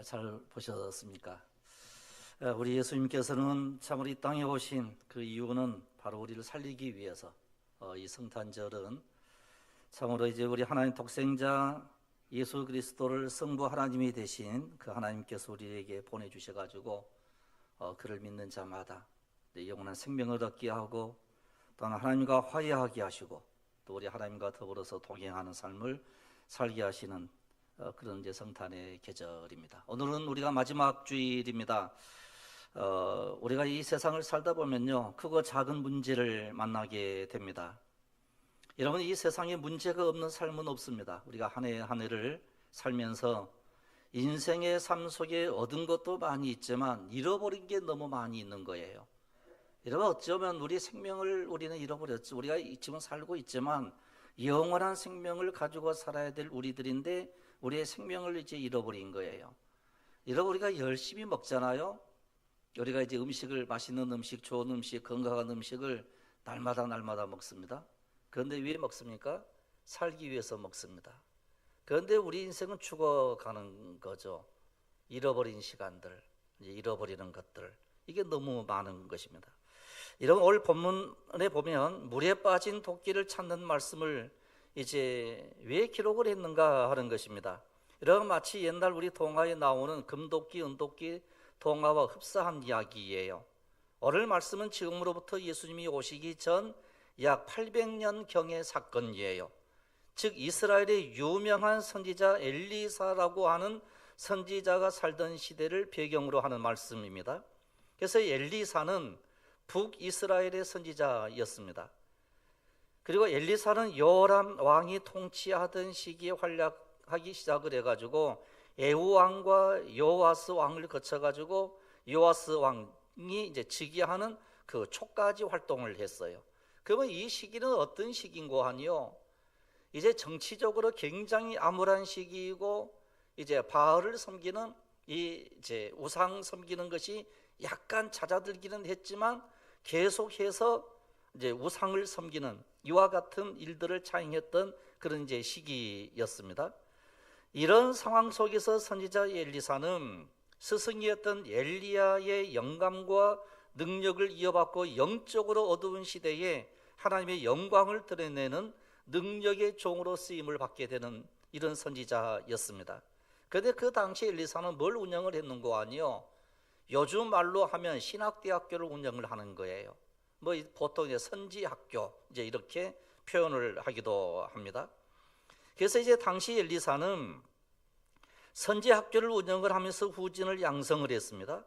잘 보셨습니까? 우리 예수님께서는 참으로 이 땅에 오신 그 이유는 바로 우리를 살리기 위해서 이 성탄절은 참으로 이제 우리 하나님 독생자 예수 그리스도를 성부 하나님이 되신 그 하나님께서 우리에게 보내주셔가지고 그를 믿는 자마다 영원한 생명을 얻게 하고 또한 하나님과 화해하게 하시고 또 우리 하나님과 더불어서 동행하는 삶을 살게 하시는 그런 이제 성탄의 계절입니다. 오늘은 우리가 마지막 주일입니다. 우리가 이 세상을 살다 보면요, 크고 작은 문제를 만나게 됩니다. 여러분, 이 세상에 문제가 없는 삶은 없습니다. 우리가 한 해 한 해를 살면서 인생의 삶 속에 얻은 것도 많이 있지만 잃어버린 게 너무 많이 있는 거예요. 여러분, 어쩌면 우리 생명을 우리는 잃어버렸죠. 우리가 지금 살고 있지만 영원한 생명을 가지고 살아야 될 우리들인데 우리의 생명을 이제 잃어버린 거예요. 여러분, 우리가 열심히 먹잖아요. 우리가 이제 음식을, 맛있는 음식, 좋은 음식, 건강한 음식을 날마다 먹습니다. 그런데 왜 먹습니까? 살기 위해서 먹습니다. 그런데 우리 인생은 죽어가는 거죠. 잃어버린 시간들, 이제 잃어버리는 것들, 이게 너무 많은 것입니다. 이런 오늘 본문에 보면 물에 빠진 도끼를 찾는 말씀을 이제 왜 기록을 했는가 하는 것입니다. 이런 마치 옛날 우리 동화에 나오는 금도끼, 은도끼 동화와 흡사한 이야기예요. 오늘 말씀은 지금으로부터 예수님이 오시기 전 약 800년경의 사건이에요. 즉 이스라엘의 유명한 선지자 엘리사라고 하는 선지자가 살던 시대를 배경으로 하는 말씀입니다. 그래서 엘리사는 북이스라엘의 선지자였습니다. 그리고 엘리사는 여호람 왕이 통치하던 시기에 활약하기 시작을 해가지고 에후 왕과 요아스 왕을 거쳐가지고 요아스 왕이 이제 즉위하는 그 초까지 활동을 했어요. 그러면 이 시기는 어떤 시기인고 하니요, 이제 정치적으로 굉장히 암울한 시기이고 이제 바알을 섬기는 이제 우상 섬기는 것이 약간 잦아들기는 했지만 계속해서 이제 우상을 섬기는 이와 같은 일들을 자행했던 그런 이제 시기였습니다. 이런 상황 속에서 선지자 엘리사는 스승이었던 엘리야의 영감과 능력을 이어받고 영적으로 어두운 시대에 하나님의 영광을 드러내는 능력의 종으로 쓰임을 받게 되는 이런 선지자였습니다. 그런데 그 당시 엘리사는 뭘 운영을 했는고 아니요, 요즘 말로 하면 신학대학교를 운영을 하는 거예요. 뭐 보통 이제 선지학교 이제 이렇게 표현을 하기도 합니다. 그래서 이제 당시 엘리사는 선지학교를 운영을 하면서 후진을 양성을 했습니다.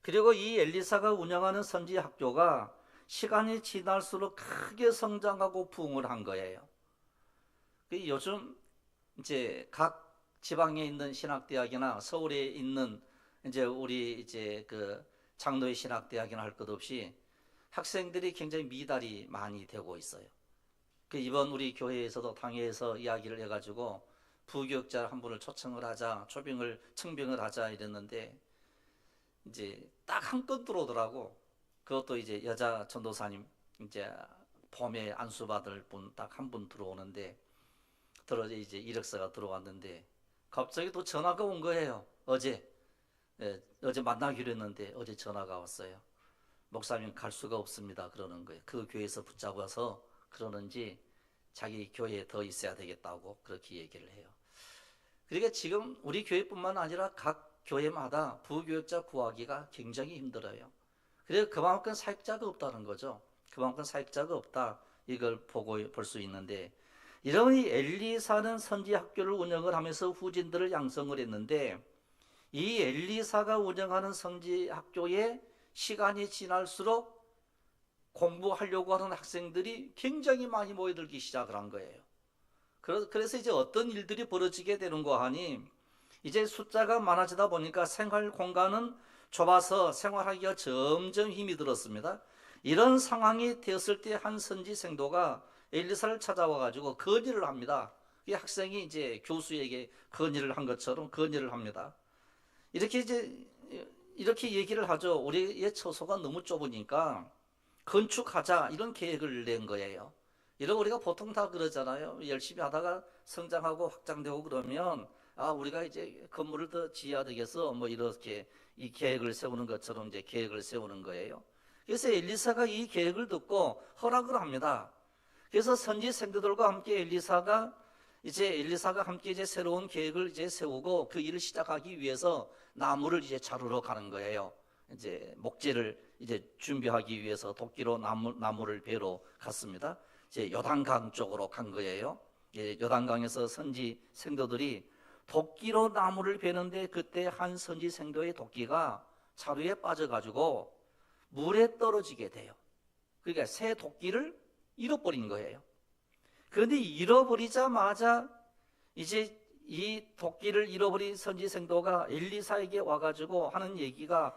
그리고 이 엘리사가 운영하는 선지학교가 시간이 지날수록 크게 성장하고 부흥을 한 거예요. 요즘 이제 각 지방에 있는 신학대학이나 서울에 있는 이제 우리 이제 그 장로의 신학대학이나 할 것 없이 학생들이 굉장히 미달이 많이 되고 있어요. 이번 우리 교회에서도 당회에서 이야기를 해가지고 부교육자 한 분을 초청을 하자, 청빙을 하자 이랬는데 이제 딱 한 건 들어오더라고. 그것도 이제 여자 전도사님, 이제 봄에 안수받을 분 딱 한 분 들어오는데 이제 이력서가 들어왔는데 갑자기 또 전화가 온 거예요. 어제 만나기로 했는데 어제 전화가 왔어요. 목사님 갈 수가 없습니다 그러는 거예요. 그 교회에서 붙잡아서 그러는지 자기 교회에 더 있어야 되겠다고 그렇게 얘기를 해요. 그러니까 지금 우리 교회뿐만 아니라 각 교회마다 부교육자 구하기가 굉장히 힘들어요. 그래서 그만큼 사역자가 없다는 거죠. 그만큼 사역자가 없다, 이걸 볼 수 있는데, 이런 이 엘리사는 선지학교를 운영을 하면서 후진들을 양성을 했는데, 이 엘리사가 운영하는 선지학교에 시간이 지날수록 공부하려고 하는 학생들이 굉장히 많이 모여들기 시작을 한 거예요. 그래서 이제 어떤 일들이 벌어지게 되는 거 하니, 이제 숫자가 많아지다 보니까 생활 공간은 좁아서 생활하기가 점점 힘이 들었습니다. 이런 상황이 되었을 때 한 선지 생도가 엘리사를 찾아와 가지고 건의를 합니다. 이 학생이 이제 교수에게 건의를 한 것처럼 건의를 합니다. 이렇게 얘기를 하죠. 우리의 처소가 너무 좁으니까 건축하자, 이런 계획을 낸 거예요. 이런 우리가 보통 다 그러잖아요. 열심히 하다가 성장하고 확장되고 그러면 우리가 이제 건물을 더 지어야 되겠어. 뭐 이렇게 이 계획을 세우는 것처럼 이제 계획을 세우는 거예요. 그래서 엘리사가 이 계획을 듣고 허락을 합니다. 그래서 선지 생도들과 함께 엘리사가 함께 이제 새로운 계획을 이제 세우고 그 일을 시작하기 위해서 나무를 이제 자르러 가는 거예요. 이제 목재를 이제 준비하기 위해서 도끼로 나무를 베러 갔습니다. 이제 요단강 쪽으로 간 거예요. 요단강에서 선지 생도들이 도끼로 나무를 베는데 그때 한 선지 생도의 도끼가 자루에 빠져가지고 물에 떨어지게 돼요. 그러니까 새 도끼를 잃어버린 거예요. 그런데 잃어버리자마자 이제 이 도끼를 잃어버린 선지 생도가 엘리사에게 와가지고 하는 얘기가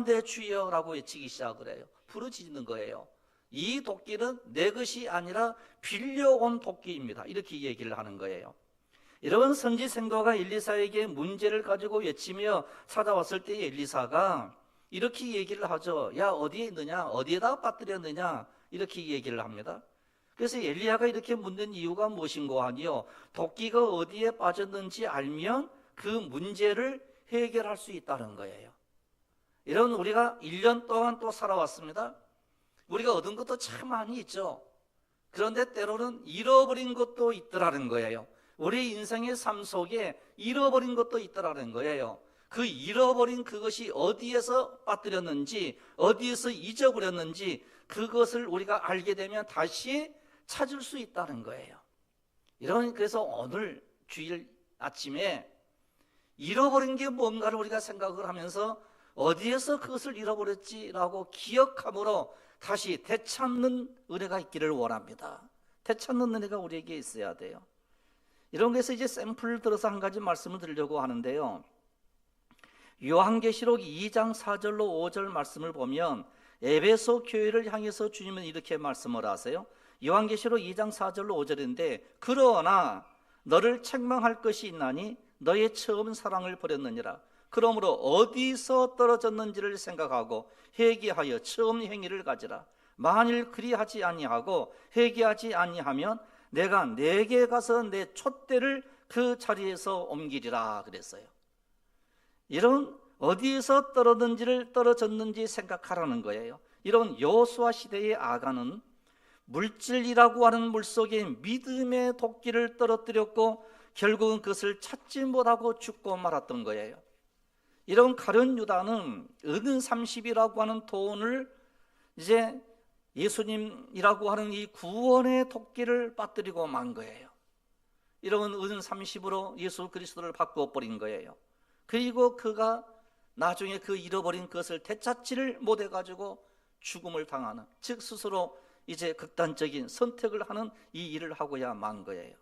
내 주여라고 외치기 시작을 해요. 부르짖는 거예요. 이 도끼는 내 것이 아니라 빌려온 도끼입니다. 이렇게 얘기를 하는 거예요. 이런 선지 생도가 엘리사에게 문제를 가지고 외치며 찾아왔을 때 엘리사가 이렇게 얘기를 하죠. 야, 어디에 있느냐? 어디에다 빠뜨렸느냐? 이렇게 얘기를 합니다. 그래서 엘리야가 이렇게 묻는 이유가 무엇인고 하니요, 도끼가 어디에 빠졌는지 알면 그 문제를 해결할 수 있다는 거예요. 이런 우리가 1년 동안 또 살아왔습니다. 우리가 얻은 것도 참 많이 있죠. 그런데 때로는 잃어버린 것도 있더라는 거예요. 우리 인생의 삶 속에 잃어버린 것도 있더라는 거예요. 그 잃어버린 그것이 어디에서 빠뜨렸는지, 어디에서 잊어버렸는지 그것을 우리가 알게 되면 다시 찾을 수 있다는 거예요. 그래서 오늘 주일 아침에 잃어버린 게 뭔가를 우리가 생각을 하면서 어디에서 그것을 잃어버렸지라고 기억함으로 다시 되찾는 은혜가 있기를 원합니다. 되찾는 은혜가 우리에게 있어야 돼요. 이런 것에서 이제 샘플을 들어서 한 가지 말씀을 드리려고 하는데요. 요한계시록 2장 4절로 5절 말씀을 보면 에베소 교회를 향해서 주님은 이렇게 말씀을 하세요. 요한계시록 2장 4절로 5절인데, 그러나 너를 책망할 것이 있나니 너의 처음 사랑을 버렸느니라. 그러므로 어디서 떨어졌는지를 생각하고 회개하여 처음 행위를 가지라. 만일 그리하지 아니하고 회개하지 아니하면 내가 내게 가서 내 촛대를 그 자리에서 옮기리라 그랬어요. 이런 어디에서 떨어졌는지 생각하라는 거예요. 이런 여호수아 시대의 아간은 물질이라고 하는 물속에 믿음의 도끼를 떨어뜨렸고 결국은 그것을 찾지 못하고 죽고 말았던 거예요. 이런 가룟 유다는 은 30이라고 하는 돈을 이제 예수님이라고 하는 이 구원의 도끼를 빠뜨리고 만 거예요. 이런 은 30으로 예수 그리스도를 바꾸어 버린 거예요. 그리고 그가 나중에 그 잃어버린 것을 되찾지를 못해가지고 죽음을 당하는, 즉 스스로 이제 극단적인 선택을 하는 이 일을 하고야 만 거예요.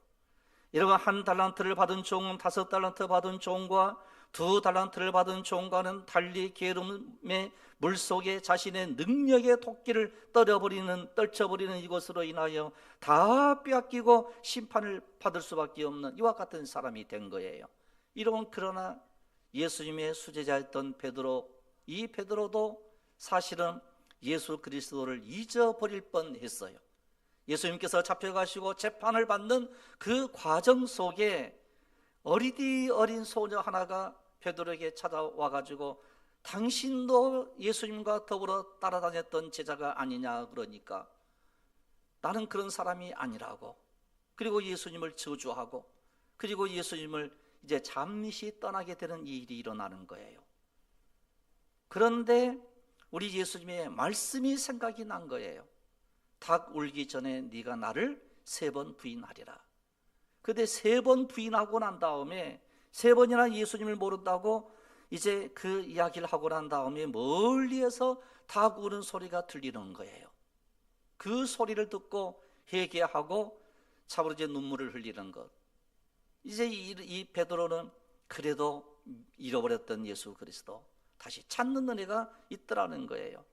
여러분, 1달란트를 받은 종은 5달란트 받은 종과 2달란트를 받은 종과는 달리 게으름의 물속에 자신의 능력의 도끼를 떨쳐버리는 이것으로 인하여 다 빼앗기고 심판을 받을 수밖에 없는 이와 같은 사람이 된 거예요. 그러나 예수님의 수제자였던 베드로, 이 베드로도 사실은 예수 그리스도를 잊어버릴 뻔했어요. 예수님께서 잡혀가시고 재판을 받는 그 과정 속에 어리디 어린 소녀 하나가 베드로에게 찾아와가지고 당신도 예수님과 더불어 따라다녔던 제자가 아니냐 그러니까 나는 그런 사람이 아니라고, 그리고 예수님을 저주하고 그리고 예수님을 이제 잠시 떠나게 되는 이 일이 일어나는 거예요. 그런데 우리 예수님의 말씀이 생각이 난 거예요. 닭 울기 전에 네가 나를 3번 부인하리라. 근데 3번 부인하고 난 다음에 3번이나 예수님을 모른다고 이제 그 이야기를 하고 난 다음에 멀리에서 닭 우는 소리가 들리는 거예요. 그 소리를 듣고 회개하고 참으로 이제 눈물을 흘리는 것. 이제 이 베드로는 그래도 잃어버렸던 예수 그리스도 다시 찾는 은혜가 있더라는 거예요.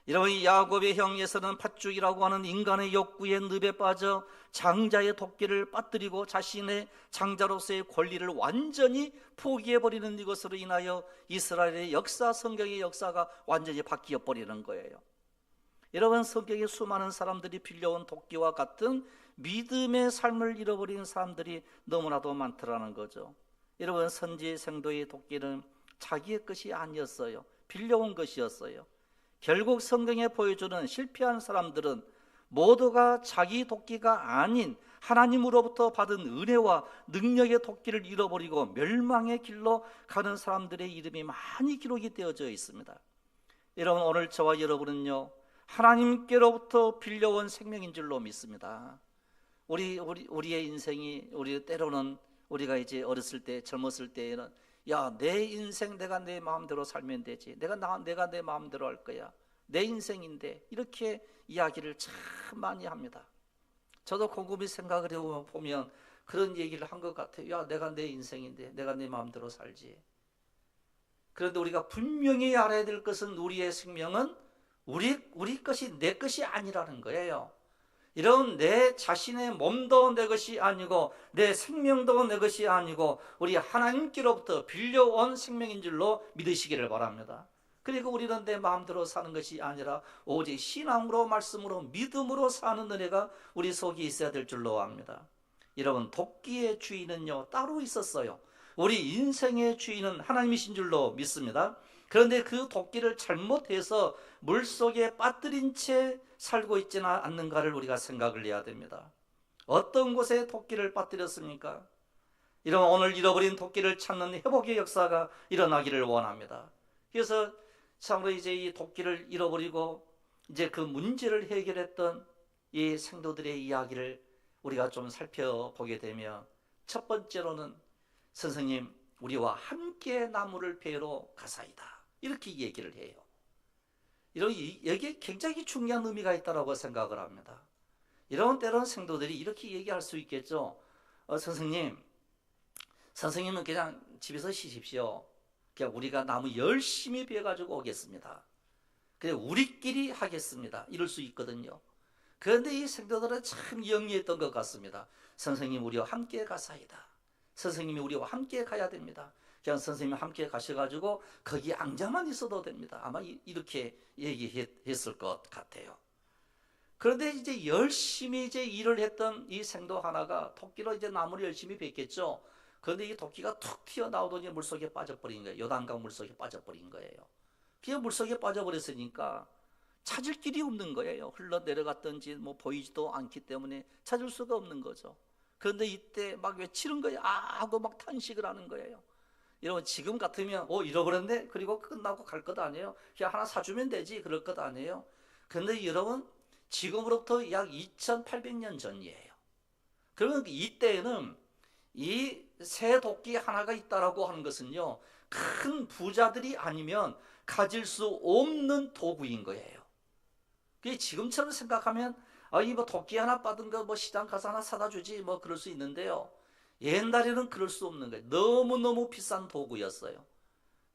여러분, 야곱의 형에서는 팥죽이라고 하는 인간의 욕구의 늪에 빠져 장자의 도끼를 빠뜨리고 자신의 장자로서의 권리를 완전히 포기해버리는 이것으로 인하여 이스라엘의 역사, 성경의 역사가 완전히 바뀌어 버리는 거예요. 여러분, 성경에 수많은 사람들이 빌려온 도끼와 같은 믿음의 삶을 잃어버린 사람들이 너무나도 많더라는 거죠. 여러분, 선지 생도의 도끼는 자기의 것이 아니었어요. 빌려온 것이었어요. 결국 성경에 보여주는 실패한 사람들은 모두가 자기 도끼가 아닌 하나님으로부터 받은 은혜와 능력의 도끼를 잃어버리고 멸망의 길로 가는 사람들의 이름이 많이 기록이 되어져 있습니다. 여러분, 오늘 저와 여러분은요, 하나님께로부터 빌려온 생명인 줄로 믿습니다. 우리의 인생이, 우리 때로는 우리가 이제 어렸을 때, 젊었을 때에는 야, 내 인생 내가 내 마음대로 살면 되지. 내가 내 마음대로 할 거야. 내 인생인데, 이렇게 이야기를 참 많이 합니다. 저도 곰곰이 생각을 해보면 그런 얘기를 한 것 같아요. 야, 내가 내 인생인데 내가 내 마음대로 살지. 그런데 우리가 분명히 알아야 될 것은 우리의 생명은 우리 것이 내 것이 아니라는 거예요. 이런 내 자신의 몸도 내 것이 아니고 내 생명도 내 것이 아니고 우리 하나님께로부터 빌려온 생명인 줄로 믿으시기를 바랍니다. 그리고 우리는 내 마음대로 사는 것이 아니라 오직 신앙으로, 말씀으로, 믿음으로 사는 은혜가 우리 속에 있어야 될 줄로 압니다. 여러분, 도끼의 주인은요 따로 있었어요. 우리 인생의 주인은 하나님이신 줄로 믿습니다. 그런데 그 도끼를 잘못해서 물속에 빠뜨린 채 살고 있지는 않는가를 우리가 생각을 해야 됩니다. 어떤 곳에 도끼를 빠뜨렸습니까? 이런 오늘 잃어버린 도끼를 찾는 회복의 역사가 일어나기를 원합니다. 그래서 참으로 이제 이 도끼를 잃어버리고 이제 그 문제를 해결했던 이 생도들의 이야기를 우리가 좀 살펴보게 되면, 첫 번째로는 선생님, 우리와 함께 나무를 베러 가사이다, 이렇게 얘기를 해요. 여기에 굉장히 중요한 의미가 있다고 생각을 합니다. 이런 때로는 생도들이 이렇게 얘기할 수 있겠죠. 선생님은 그냥 집에서 쉬십시오. 그냥 우리가 나무 열심히 베어가지고 오겠습니다. 그냥 우리끼리 하겠습니다. 이럴 수 있거든요. 그런데 이 생도들은 참 영리했던 것 같습니다. 선생님, 우리와 함께 가사이다. 선생님이 우리와 함께 가야 됩니다. 그냥 선생님이 함께 가셔가지고 거기 앉아만 있어도 됩니다. 아마 이렇게 얘기했을 것 같아요. 그런데 이제 열심히 이제 일을 했던 이 생도 하나가 토끼로 이제 나무를 열심히 뱄겠죠. 그런데 이 토끼가 툭 튀어나오더니 물속에 빠져버린 거예요. 요단강 물속에 빠져버린 거예요. 그냥 물속에 빠져버렸으니까 찾을 길이 없는 거예요. 흘러내려갔던지 뭐 보이지도 않기 때문에 찾을 수가 없는 거죠. 그런데 이때 막 외치는 거예요. 아 하고 막 탄식을 하는 거예요. 여러분, 지금 같으면 잃어버렸네, 그리고 끝나고 갈 것 아니에요. 그냥 하나 사주면 되지, 그럴 것 아니에요. 그런데 여러분, 지금으로부터 약 2800년 전이에요. 그러면 이때에는 이 새 도끼 하나가 있다라고 하는 것은요, 큰 부자들이 아니면 가질 수 없는 도구인 거예요. 그게 지금처럼 생각하면 이 뭐 도끼 하나 받은 거 뭐 시장 가서 하나 사다 주지 뭐 그럴 수 있는데요, 옛날에는 그럴 수 없는 거예요. 너무너무 비싼 도구였어요.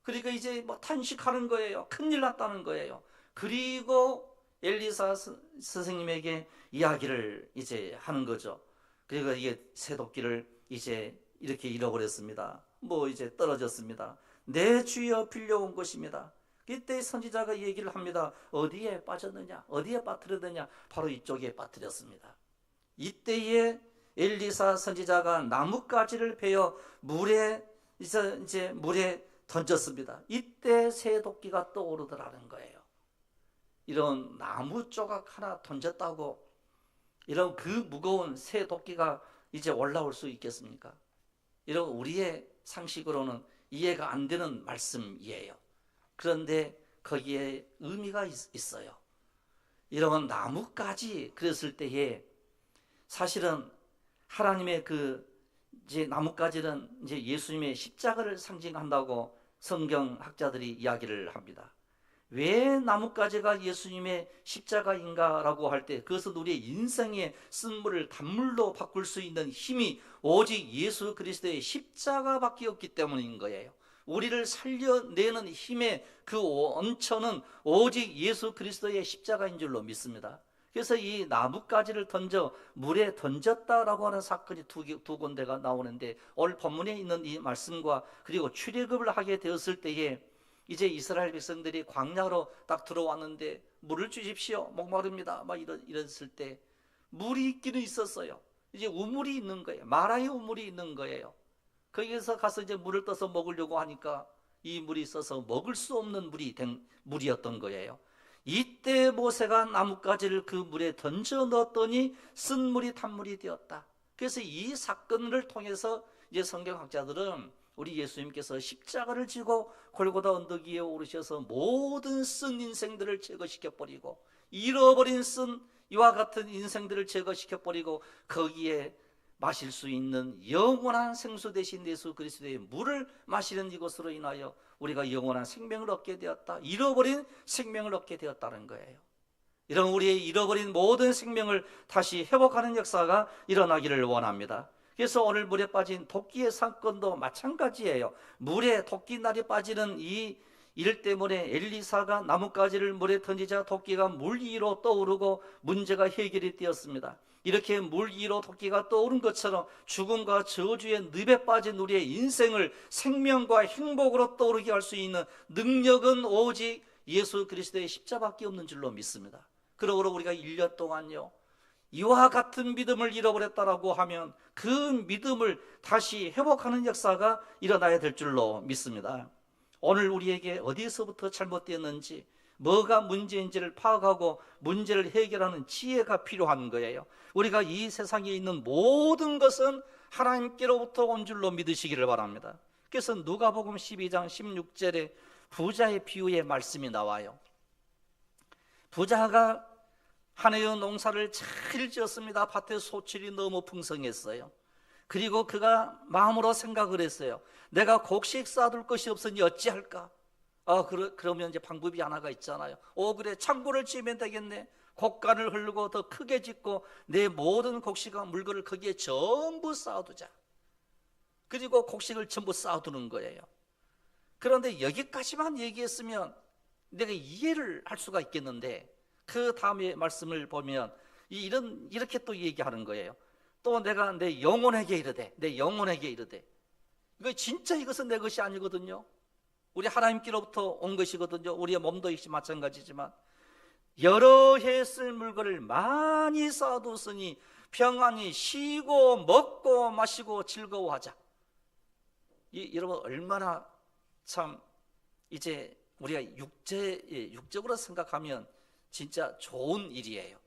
그러니까 이제 뭐 탄식하는 거예요. 큰일 났다는 거예요. 그리고 엘리사 선생님에게 이야기를 이제 하는 거죠. 그러니까 이게 새 도끼를 이제 이렇게 잃어버렸습니다. 뭐 이제 떨어졌습니다. 내 주여 빌려온 것입니다. 그때 선지자가 얘기를 합니다. 어디에 빠졌느냐, 어디에 빠뜨렸느냐, 바로 이쪽에 빠뜨렸습니다. 이때에 엘리사 선지자가 나뭇가지를 베어 물에 던졌습니다. 이때 새 도끼가 떠오르더라는 거예요. 이런 나무 조각 하나 던졌다고 이런 그 무거운 새 도끼가 이제 올라올 수 있겠습니까? 이런 우리의 상식으로는 이해가 안 되는 말씀이에요. 그런데 거기에 의미가 있어요. 이런 나뭇가지 그랬을 때에 사실은 하나님의 이제 나뭇가지는 이제 예수님의 십자가를 상징한다고 성경학자들이 이야기를 합니다. 왜 나뭇가지가 예수님의 십자가인가라고 할 때 그것은 우리의 인생의 쓴물을 단물로 바꿀 수 있는 힘이 오직 예수 그리스도의 십자가밖에 없기 때문인 거예요. 우리를 살려내는 힘의 그 원천은 오직 예수 그리스도의 십자가인 줄로 믿습니다. 그래서 이 나뭇가지를 던져 물에 던졌다라고 하는 사건이 두 군데가 나오는데, 오늘 본문에 있는 이 말씀과 그리고 출애굽을 하게 되었을 때에 이제 이스라엘 백성들이 광야로 딱 들어왔는데 물을 주십시오, 목마릅니다 막 이랬을 때 물이 있기는 있었어요. 이제 우물이 있는 거예요. 마라의 우물이 있는 거예요. 거기에서 가서 이제 물을 떠서 먹으려고 하니까 이 물이 있어서 먹을 수 없는 물이었던 거예요. 이때 모세가 나뭇가지를 그 물에 던져 넣었더니 쓴 물이 단물이 되었다. 그래서 이 사건을 통해서 이제 성경학자들은 우리 예수님께서 십자가를 지고 골고다 언덕 위에 오르셔서 모든 쓴 인생들을 제거시켜 버리고 잃어버린 쓴 이와 같은 인생들을 제거시켜 버리고 거기에 마실 수 있는 영원한 생수 대신 예수 그리스도의 물을 마시는 이것으로 인하여 우리가 영원한 생명을 얻게 되었다. 잃어버린 생명을 얻게 되었다는 거예요. 이런 우리의 잃어버린 모든 생명을 다시 회복하는 역사가 일어나기를 원합니다. 그래서 오늘 물에 빠진 토끼의 사건도 마찬가지예요. 물에 토끼날이 빠지는 이 일 때문에 엘리사가 나뭇가지를 물에 던지자 토끼가 물 위로 떠오르고 문제가 해결이 되었습니다. 이렇게 물 위로 토끼가 떠오른 것처럼 죽음과 저주의 늪에 빠진 우리의 인생을 생명과 행복으로 떠오르게 할 수 있는 능력은 오직 예수 그리스도의 십자밖에 없는 줄로 믿습니다. 그러므로 우리가 1년 동안요 이와 같은 믿음을 잃어버렸다라고 하면 그 믿음을 다시 회복하는 역사가 일어나야 될 줄로 믿습니다. 오늘 우리에게 어디서부터 잘못되었는지 뭐가 문제인지를 파악하고 문제를 해결하는 지혜가 필요한 거예요. 우리가 이 세상에 있는 모든 것은 하나님께로부터 온 줄로 믿으시기를 바랍니다. 그래서 누가복음 12장 16절에 부자의 비유의 말씀이 나와요. 부자가 한 해의 농사를 잘 지었습니다. 밭에 소출이 너무 풍성했어요. 그리고 그가 마음으로 생각을 했어요. 내가 곡식 쌓아둘 것이 없으니 어찌할까? 그러면 이제 방법이 하나가 있잖아요. 그래, 창고를 지으면 되겠네. 곡간을 흐르고 더 크게 짓고 내 모든 곡식과 물건을 거기에 전부 쌓아두자. 그리고 곡식을 전부 쌓아두는 거예요. 그런데 여기까지만 얘기했으면 내가 이해를 할 수가 있겠는데 그 다음에 말씀을 보면 이렇게 또 얘기하는 거예요. 또 내가 내 영혼에게 이르되, 내 영혼에게 이르되. 이것은 내 것이 아니거든요. 우리 하나님께로부터 온 것이거든요. 우리의 몸도 역시 마찬가지지만 여러 해 쓸 물건을 많이 쌓아두었으니 평안히 쉬고 먹고 마시고 즐거워하자. 여러분 얼마나 참 이제 우리가 육적으로 생각하면 진짜 좋은 일이에요.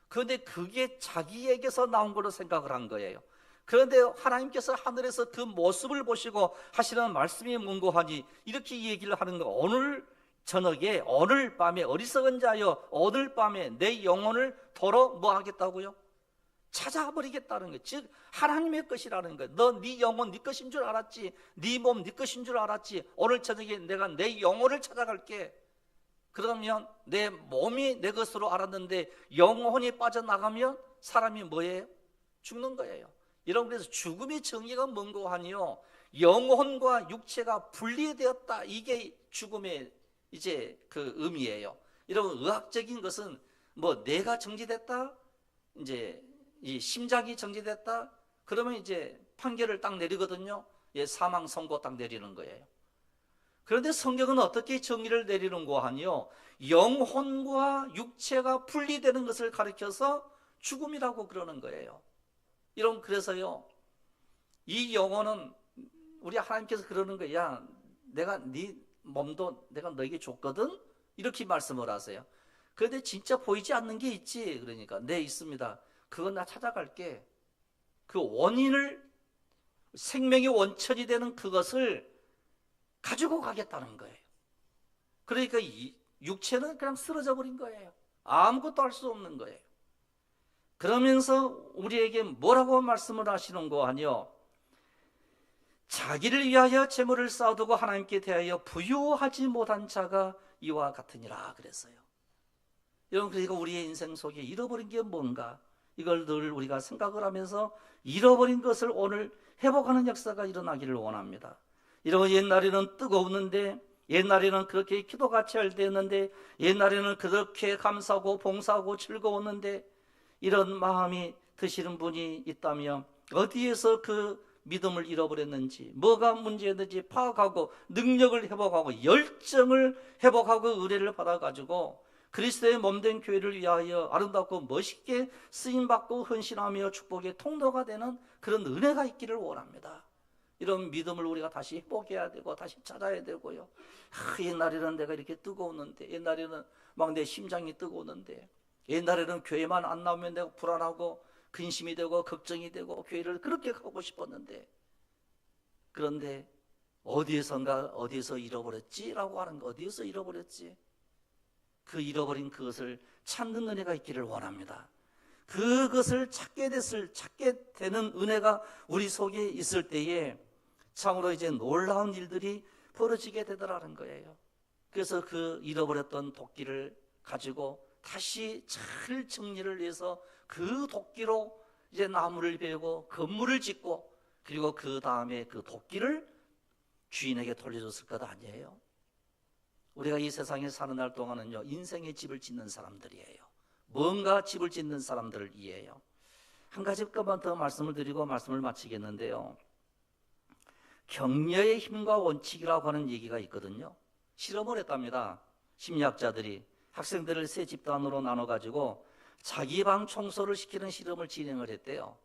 그런데 그게 자기에게서 나온 걸로 생각을 한 거예요. 그런데 하나님께서 하늘에서 그 모습을 보시고 하시는 말씀이 뭔고 하니 이렇게 얘기를 하는 거. 오늘 저녁에 오늘 밤에 어리석은 자여 오늘 밤에 내 영혼을 도로 뭐 하겠다고요? 찾아버리겠다는 거예요. 즉 하나님의 것이라는 거예요. 너 네 영혼 네 것인 줄 알았지, 네 몸 네 것인 줄 알았지. 오늘 저녁에 내가 내 영혼을 찾아갈게. 그러면 내 몸이 내 것으로 알았는데 영혼이 빠져나가면 사람이 뭐예요? 죽는 거예요. 여러분, 그래서 죽음의 정의가 뭔고 하니요, 영혼과 육체가 분리되었다. 이게 죽음의 이제 그 의미예요. 여러분, 의학적인 것은 뭐 뇌가 정지됐다, 이제 이 심장이 정지됐다, 그러면 이제 판결을 딱 내리거든요. 사망 선고 딱 내리는 거예요. 그런데 성경은 어떻게 정의를 내리는고 하니요, 영혼과 육체가 분리되는 것을 가리켜서 죽음이라고 그러는 거예요. 여러분, 그래서요, 이 영혼은 우리 하나님께서 그러는 거야. 내가 네 몸도 내가 너에게 줬거든? 이렇게 말씀을 하세요. 그런데 진짜 보이지 않는 게 있지. 그러니까 네, 있습니다. 그건 나 찾아갈게. 그 원인을, 생명의 원천이 되는 그것을 가지고 가겠다는 거예요. 그러니까 이 육체는 그냥 쓰러져 버린 거예요. 아무것도 할 수 없는 거예요. 그러면서 우리에게 뭐라고 말씀을 하시는고 하니요, 자기를 위하여 재물을 쌓아두고 하나님께 대하여 부유하지 못한 자가 이와 같으니라 그랬어요. 여러분, 그러니까 우리의 인생 속에 잃어버린 게 뭔가, 이걸 늘 우리가 생각을 하면서 잃어버린 것을 오늘 회복하는 역사가 일어나기를 원합니다. 이런 옛날에는 뜨거웠는데, 옛날에는 그렇게 기도가 잘 되었는데, 옛날에는 그렇게 감사하고 봉사하고 즐거웠는데, 이런 마음이 드시는 분이 있다면 어디에서 그 믿음을 잃어버렸는지, 뭐가 문제였는지 파악하고 능력을 회복하고 열정을 회복하고 의뢰를 받아가지고 그리스도의 몸된 교회를 위하여 아름답고 멋있게 쓰임받고 헌신하며 축복의 통로가 되는 그런 은혜가 있기를 원합니다. 이런 믿음을 우리가 다시 회복해야 되고 다시 찾아야 되고요. 옛날에는 내가 이렇게 뜨거웠는데, 옛날에는 막 내 심장이 뜨거웠는데, 옛날에는 교회만 안 나오면 내가 불안하고 근심이 되고 걱정이 되고 교회를 그렇게 가고 싶었는데, 그런데 어디에서 잃어버렸지? 라고 하는 거, 어디에서 잃어버렸지? 그 잃어버린 그것을 찾는 은혜가 있기를 원합니다. 그것을 찾게 되는 은혜가 우리 속에 있을 때에 참으로 이제 놀라운 일들이 벌어지게 되더라는 거예요. 그래서 그 잃어버렸던 도끼를 가지고 다시 잘 정리를 해서 그 도끼로 이제 나무를 베고 건물을 짓고, 그리고 그 다음에 그 도끼를 주인에게 돌려줬을 것 아니에요? 우리가 이 세상에 사는 날 동안은요, 인생의 집을 짓는 사람들이에요. 뭔가 집을 짓는 사람들이에요. 한 가지 것만 더 말씀을 드리고 말씀을 마치겠는데요, 격려의 힘과 원칙이라고 하는 얘기가 있거든요. 실험을 했답니다. 심리학자들이 학생들을 세 집단으로 나눠가지고 자기 방 청소를 시키는 실험을 진행을 했대요.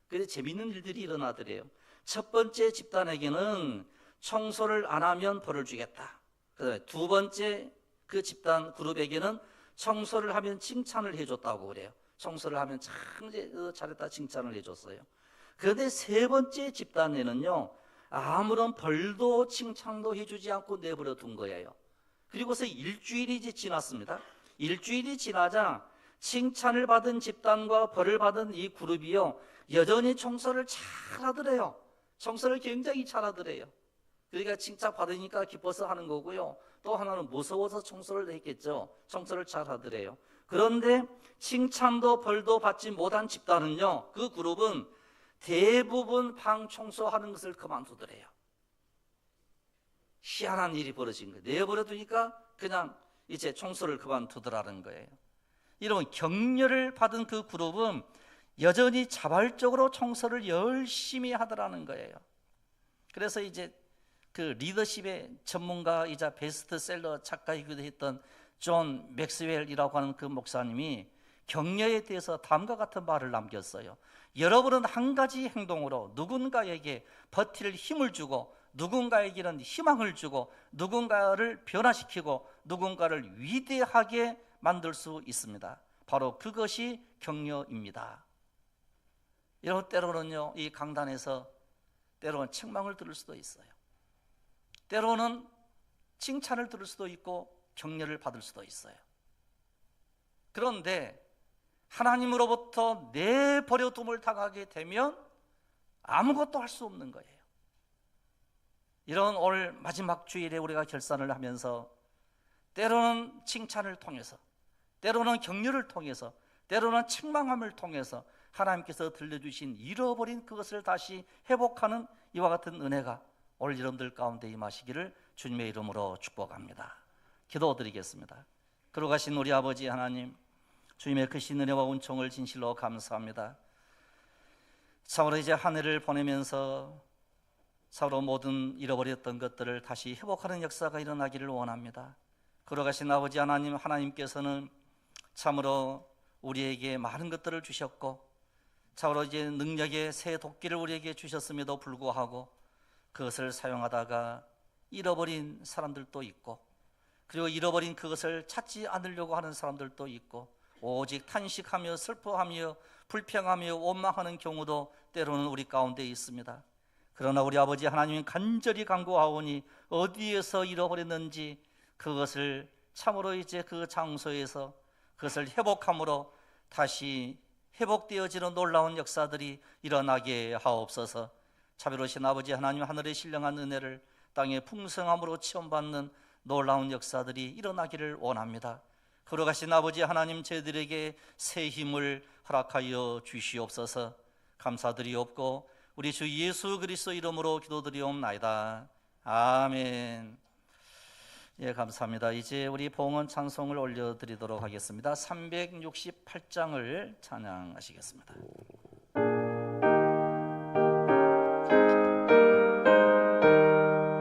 그래서 재밌는 일들이 일어나더래요. 첫 번째 집단에게는 청소를 안 하면 벌을 주겠다. 그다음에 두 번째 그 집단 그룹에게는 청소를 하면 칭찬을 해줬다고 그래요. 청소를 하면 참 잘했다 칭찬을 해줬어요. 그런데 세 번째 집단에는요, 아무런 벌도 칭찬도 해주지 않고 내버려 둔 거예요. 그리고서 일주일이 이제 지났습니다. 일주일이 지나자 칭찬을 받은 집단과 벌을 받은 이 그룹이요, 여전히 청소를 잘하더래요. 청소를 굉장히 잘하더래요. 그러니까 칭찬 받으니까 기뻐서 하는 거고요. 또 하나는 무서워서 청소를 했겠죠. 청소를 잘하더래요. 그런데 칭찬도 벌도 받지 못한 집단은요, 그 그룹은 대부분 방 청소하는 것을 그만두더래요. 희한한 일이 벌어진 거예요. 내버려두니까 그냥 이제 청소를 그만두더라는 거예요. 이런 격려를 받은 그 그룹은 여전히 자발적으로 청소를 열심히 하더라는 거예요. 그래서 이제 그 리더십의 전문가이자 베스트셀러 작가이기도 했던 존 맥스웰이라고 하는 그 목사님이 격려에 대해서 다음과 같은 말을 남겼어요. 여러분은 한 가지 행동으로 누군가에게 버틸 힘을 주고, 누군가에게는 희망을 주고, 누군가를 변화시키고 누군가를 위대하게 만들 수 있습니다. 바로 그것이 격려입니다. 여러분, 때로는요, 이 강단에서 때로는 책망을 들을 수도 있어요. 때로는 칭찬을 들을 수도 있고 격려를 받을 수도 있어요. 그런데 하나님으로부터 내버려둠을 당하게 되면 아무것도 할 수 없는 거예요. 이런 올 마지막 주일에 우리가 결산을 하면서 때로는 칭찬을 통해서, 때로는 격려를 통해서, 때로는 책망함을 통해서 하나님께서 들려주신 잃어버린 그것을 다시 회복하는 이와 같은 은혜가 올 여러분들 가운데 임하시기를 주님의 이름으로 축복합니다. 기도드리겠습니다. 걸어가신 우리 아버지 하나님, 주님의 크신 은혜와 은총을 진실로 감사합니다. 참으로 이제 한 해를 보내면서 참으로 모든 잃어버렸던 것들을 다시 회복하는 역사가 일어나기를 원합니다. 걸어가신 아버지 하나님, 하나님께서는 참으로 우리에게 많은 것들을 주셨고, 참으로 이제 능력의 새 도끼를 우리에게 주셨음에도 불구하고 그것을 사용하다가 잃어버린 사람들도 있고, 그리고 잃어버린 그것을 찾지 않으려고 하는 사람들도 있고, 오직 탄식하며 슬퍼하며 불평하며 원망하는 경우도 때로는 우리 가운데 있습니다. 그러나 우리 아버지 하나님은 간절히 간구하오니 어디에서 잃어버렸는지 그것을 참으로 이제 그 장소에서 그것을 회복함으로 다시 회복되어지는 놀라운 역사들이 일어나게 하옵소서. 자비로우신 아버지 하나님, 하늘의 신령한 은혜를 땅의 풍성함으로 체험받는 놀라운 역사들이 일어나기를 원합니다. 걸어가신 아버지 하나님, 저희들에게 새 힘을 허락하여 주시옵소서. 감사드리옵고 우리 주 예수 그리스도 이름으로 기도드리옵나이다. 아멘. 예, 감사합니다. 이제 우리 봉헌 찬송을 올려드리도록 하겠습니다. 368장을 찬양하시겠습니다.